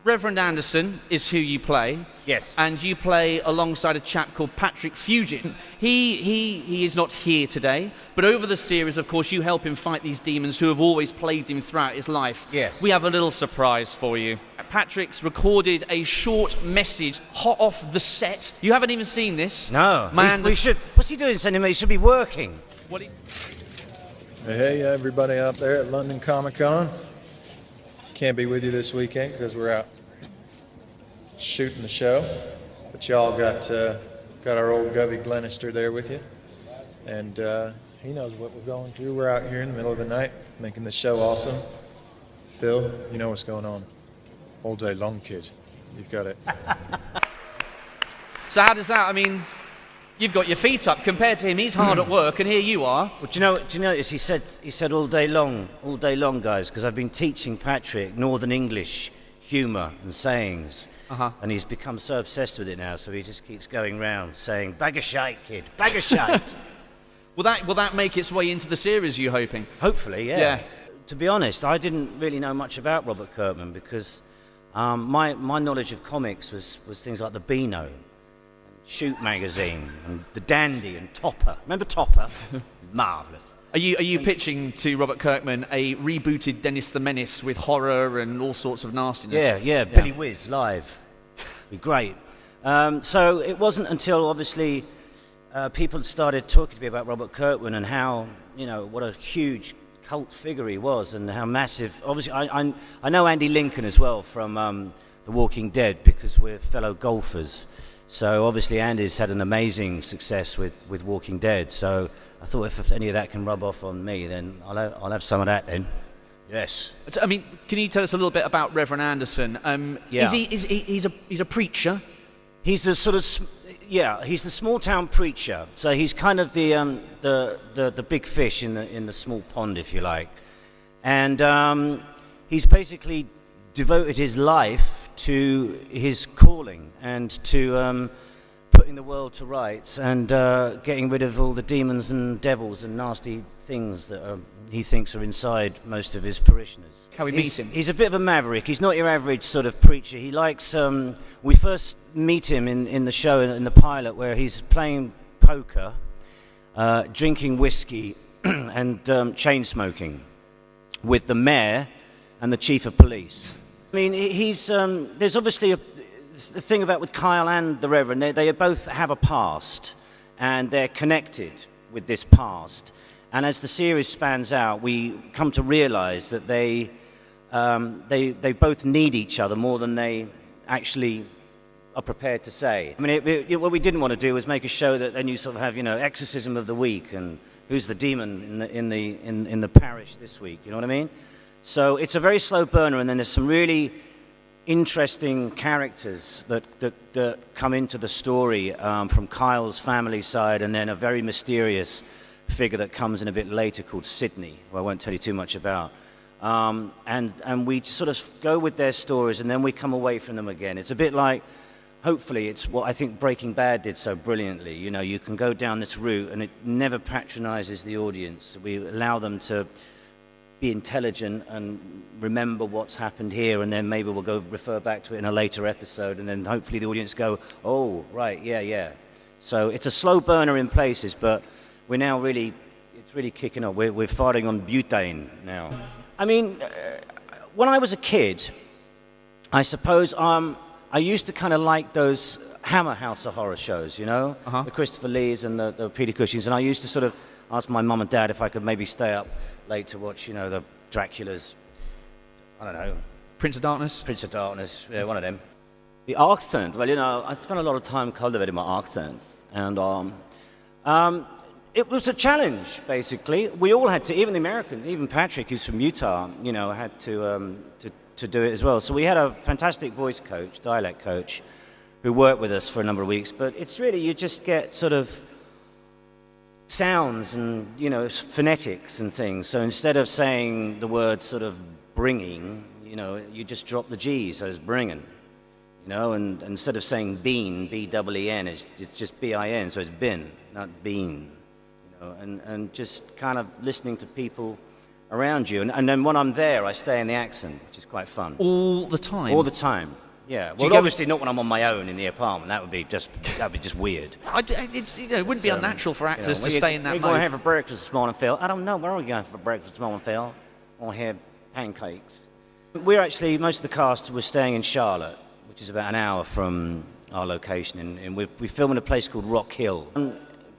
Reverend Anderson is who you play. Yes. And you play alongside a chap called Patrick Fugit. He is not here today, but over the series, of course, you help him fight these demons who have always plagued him throughout his life. Yes. We have a little surprise for you. Patrick's recorded a short message hot off the set. You haven't even seen this. No. Man, we should. What's he doing, sending me? He should be working. Hey, everybody out there at London Comic Con. Can't be with you this weekend because we're out shooting the show, but y'all got our old Govey Glenister there with you, and he knows what we're going through. We're out here in the middle of the night making the show awesome. Phil, you know what's going on. All day long, kid. You've got it. So how does that, I mean, you've got your feet up. Compared to him, he's hard at work, and here you are. Well, do you notice he said all day long, guys, because I've been teaching Patrick Northern English humour and sayings, and he's become so obsessed with it now, so he just keeps going round saying, bag of shite, kid, bag of shite. Will that make its way into the series, you hoping? Hopefully, yeah. Yeah. To be honest, I didn't really know much about Robert Kirkman because my knowledge of comics was things like the Beano, and Shoot magazine, and the Dandy, and Topper. Remember Topper? Marvellous. Are you pitching to Robert Kirkman a rebooted Dennis the Menace with horror and all sorts of nastiness? Yeah. Billy Whiz live. Be great. So it wasn't until obviously people started talking to me about Robert Kirkman and how, what a huge cult figure he was and how massive. Obviously, I know Andy Lincoln as well from The Walking Dead because we're fellow golfers. So obviously Andy's had an amazing success with Walking Dead. So I thought if any of that can rub off on me, then I'll have some of that then. Yes. I mean, can you tell us a little bit about Reverend Anderson? Yeah. He's a preacher. He's a sort of he's the small town preacher. So he's kind of the big fish in the small pond, if you like. And he's basically devoted his life to his calling and to putting the world to rights and getting rid of all the demons and devils and nasty things that he thinks are inside most of his parishioners. How we meet him? He's a bit of a maverick. He's not your average sort of preacher. He likes... we first meet him in the show, in the pilot, where he's playing poker, drinking whiskey and chain smoking with the mayor and the chief of police. I mean, he's... there's obviously the thing about with Kyle and the Reverend, they both have a past, and they're connected with this past. And as the series spans out, we come to realize that they both need each other more than they actually are prepared to say. I mean, what we didn't want to do was make a show that then you sort of have, exorcism of the week and who's the demon in the parish this week. You know what I mean? So it's a very slow burner, and then there's some really interesting characters that come into the story from Kyle's family side, and then a very mysterious figure that comes in a bit later called Sydney, who I won't tell you too much about. And we sort of go with their stories, and then we come away from them again. It's a bit like, hopefully, it's what I think Breaking Bad did so brilliantly. You can go down this route, and it never patronizes the audience. We allow them to be intelligent and remember what's happened here, and then maybe we'll go refer back to it in a later episode, and then hopefully the audience go, oh, right, yeah. So it's a slow burner in places, but we're now it's really kicking up. We're firing on butane now. I mean, when I was a kid, I suppose I used to kind of like those Hammer House of Horror shows, the Christopher Lees and the Peter Cushings, and I used to sort of ask my mum and dad if I could maybe stay up late to watch, the Dracula's, I don't know. Prince of Darkness? Prince of Darkness, yeah, one of them. The accent, well, I spent a lot of time cultivating my accents, and it was a challenge, basically. We all had to, even the Americans, even Patrick, who's from Utah, had to do it as well. So we had a fantastic voice coach, dialect coach, who worked with us for a number of weeks, but it's really, you just get sort of sounds and, phonetics and things. So instead of saying the word sort of bringing, you just drop the G, so it's bringing. And instead of saying bean, B-E-E-N, it's just B-I-N, so it's bin, not bean. And just kind of listening to people around you. And then when I'm there, I stay in the accent, which is quite fun. All the time? All the time, yeah. Well, obviously not when I'm on my own in the apartment. That would be just weird. It wouldn't be unnatural for actors to stay in that mode. We're going to have for breakfast this morning, Phil. I don't know. Where are we going for breakfast this morning, Phil? I'll have pancakes. We're actually, most of the cast was staying in Charlotte, which is about an hour from our location, and we film in a place called Rock Hill.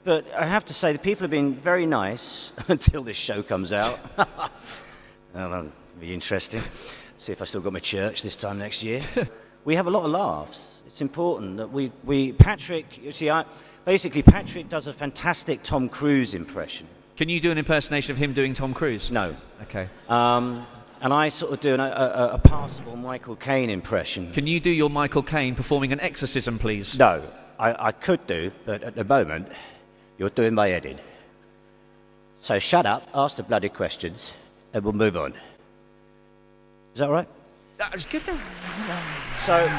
But I have to say, the people have been very nice until this show comes out. That'll be interesting. See if I still got my church this time next year. We have a lot of laughs. It's important that Patrick, you see, basically Patrick does a fantastic Tom Cruise impression. Can you do an impersonation of him doing Tom Cruise? No. Okay. And I sort of do a passable Michael Caine impression. Can you do your Michael Caine performing an exorcism, please? No, I could do, but at the moment, you're doing my head in. So shut up, ask the bloody questions, and we'll move on. Is that all right? That was good. So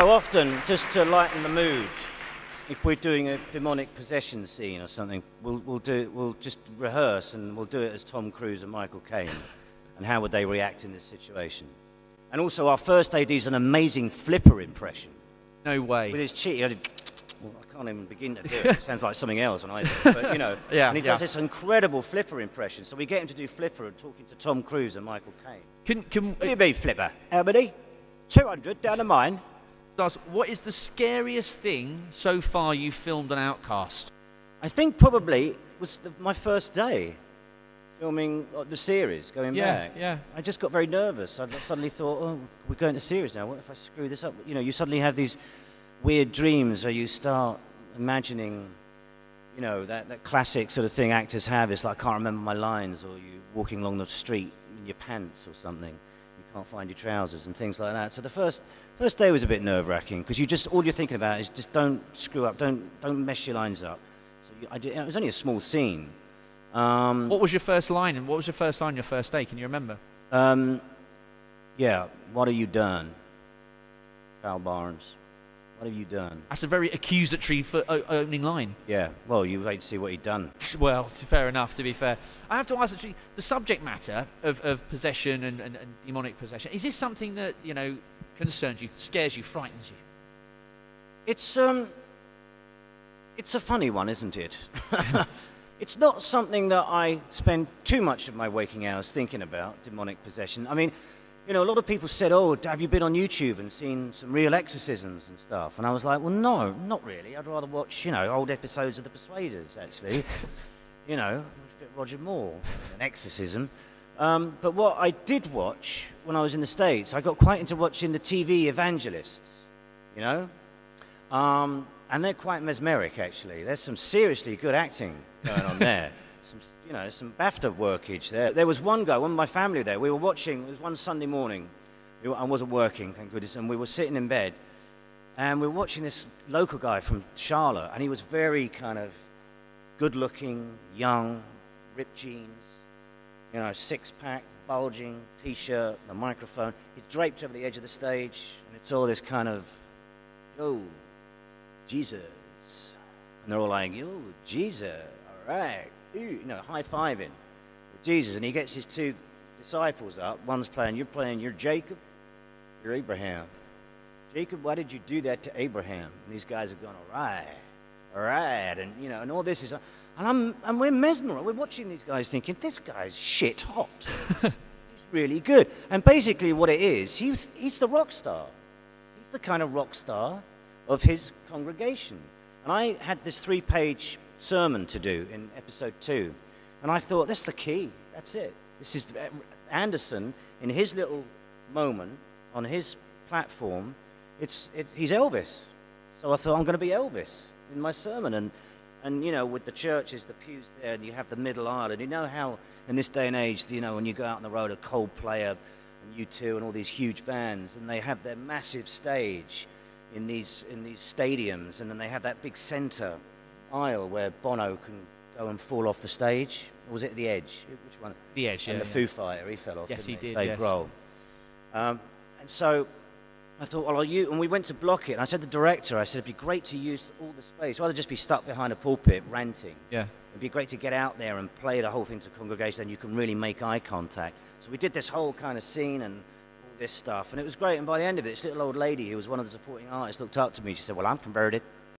often, just to lighten the mood, if we're doing a demonic possession scene or something, we'll just rehearse and we'll do it as Tom Cruise and Michael Caine. And how would they react in this situation? And also, our first AD's an amazing flipper impression. No way. With his cheek, I can't even begin to do it. It sounds like something else when I do it. But, Yeah, and he does this incredible flipper impression. So we get him to do flipper and talking to Tom Cruise and Michael Caine. What do you mean, flipper? How many? 200 down the mine. What is the scariest thing so far you've filmed on Outcast? I think probably was my first day filming the series, going back. Yeah. I just got very nervous. I suddenly thought, oh, we're going to series now. What if I screw this up? You suddenly have these weird dreams where you start imagining, that classic sort of thing actors have. It's like, I can't remember my lines, or you walking along the street in your pants or something. You can't find your trousers and things like that. So the first day was a bit nerve-wracking because all you're thinking about is just don't screw up, don't mess your lines up. So it was only a small scene. What was your first line? And what was your first line on your first day? Can you remember? Yeah. What have you done, Val Barnes? What have you done? That's a very accusatory opening line. Yeah. Well, you wait to see what he'd done. Well, fair enough, to be fair. I have to ask, actually, the subject matter of possession and demonic possession, is this something that, concerns you, scares you, frightens you? It's a funny one, isn't it? It's not something that I spend too much of my waking hours thinking about, demonic possession. I mean, a lot of people said, oh, have you been on YouTube and seen some real exorcisms and stuff? And I was like, well, no, not really. I'd rather watch, old episodes of The Persuaders, actually. A bit Roger Moore, an exorcism. But what I did watch when I was in the States, I got quite into watching the TV evangelists, and they're quite mesmeric, actually. There's some seriously good acting going on there. Some BAFTA workage there. There was one guy, one of my family there, we were watching, it was one Sunday morning. I wasn't working, thank goodness, and we were sitting in bed, and we were watching this local guy from Charlotte, and he was very kind of good-looking, young, ripped jeans, six-pack, bulging, T-shirt, the microphone. He's draped over the edge of the stage, and it's all this kind of, oh, Jesus. And they're all like, oh, Jesus, all right. High-fiving with Jesus. And he gets his two disciples up. One's playing, you're Jacob, you're Abraham. Jacob, why did you do that to Abraham? And these guys are going, all right. And all this is... And we're mesmerized. We're watching these guys thinking, this guy's shit hot. He's really good. And basically what it is, he's the rock star. He's the kind of rock star of his congregation. And I had this 3-page sermon to do in episode 2. And I thought, that's the key. That's it. This is Anderson, in his little moment, on his platform, he's Elvis. So I thought, I'm going to be Elvis in my sermon. And with the churches, the pews there, and you have the middle aisle. And you know how, in this day and age, when you go out on the road, a Coldplay and U2 and all these huge bands, and they have their massive stage in these stadiums, and then they have that big center aisle where Bono can go and fall off the stage. Or was it The Edge? Which one? The Edge, yeah. And the Foo Fighter, he fell off. Yes, he did. Dave Grohl. And so I thought, well, and we went to block it, and I said to the director, I said, it'd be great to use all the space, rather than just be stuck behind a pulpit ranting. Yeah. It'd be great to get out there and play the whole thing to the congregation, and you can really make eye contact. So we did this whole kind of scene and all this stuff, and it was great. And by the end of it, this little old lady who was one of the supporting artists looked up to me. She said, well, I'm converted.